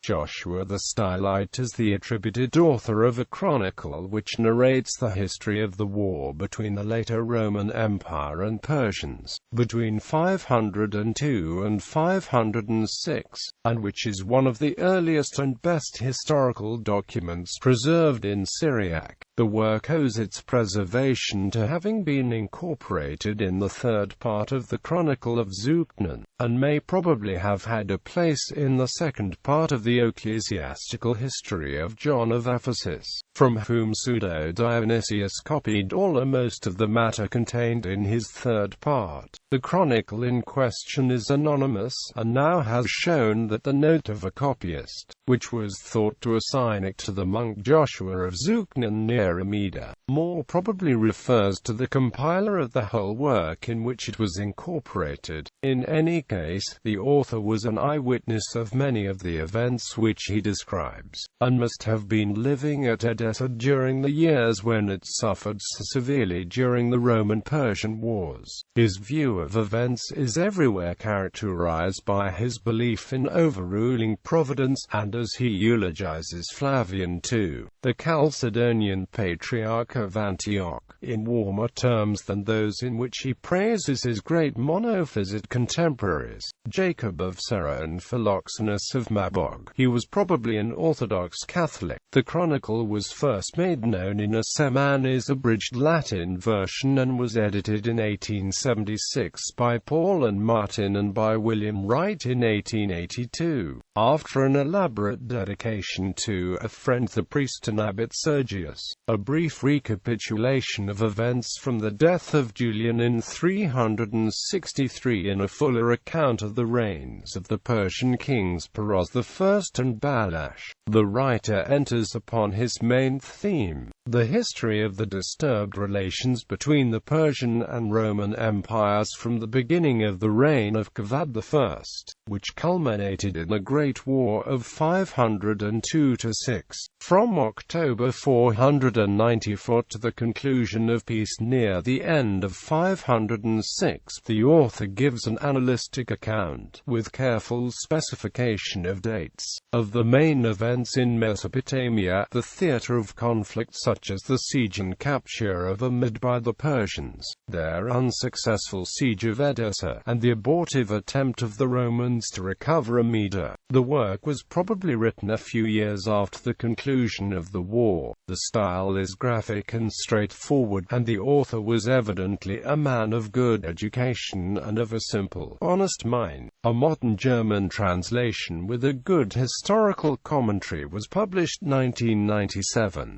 Joshua the Stylite is the attributed author of a chronicle which narrates the history of the war between the later Roman Empire and Persians, between 502 and 506, and which is one of the earliest and best historical documents preserved in Syriac. The work owes its preservation to having been incorporated in the third part of the Chronicle of Zuqnin, and may probably have had a place in the second part of the Ecclesiastical history of John of Ephesus, from whom Pseudo-Dionysius copied all or most of the matter contained in his third part. The chronicle in question is anonymous, and now has shown that the note of a copyist, which was thought to assign it to the monk Joshua of Zuqnin near Amida, more probably refers to the compiler of the whole work in which it was incorporated. In any case, the author was an eyewitness of many of the events which he describes, and must have been living at Edessa during the years when it suffered severely during the Roman-Persian Wars. His view of events is everywhere characterized by his belief in overruling providence, and as he eulogizes Flavian II, the Chalcedonian Patriarch of Antioch, in warmer terms than those in which he praises his great monophysite contemporaries, Jacob of Serra and Philoxenus of Magog. He was probably an Orthodox Catholic. The chronicle was first made known in a Semanes abridged Latin version and was edited in 1876 by Paul and Martin and by William Wright in 1882, after an elaborate dedication to a friend the priest and abbot Sergius. A brief recapitulation of events from the death of Julian in 363 and a fuller account of the reigns of the Persian kings Peroz I and Balash. The writer enters upon his main theme, the history of the disturbed relations between the Persian and Roman empires from the beginning of the reign of I, which culminated in the Great War of 502–6, from October 494 to the conclusion of peace near the end of 506. The author gives an analytic account, with careful specification of dates, of the main events in Mesopotamia, the theatre of conflict such as the siege and capture of Amida by the Persians, their unsuccessful siege of Edessa, and the abortive attempt of the Romans to recover Amida. The work was probably written a few years after the conclusion of the war. The style is graphic and straightforward, and the author was evidently a man of good education and of a simple, honest mind. A modern German translation with a good historical commentary was published 1997.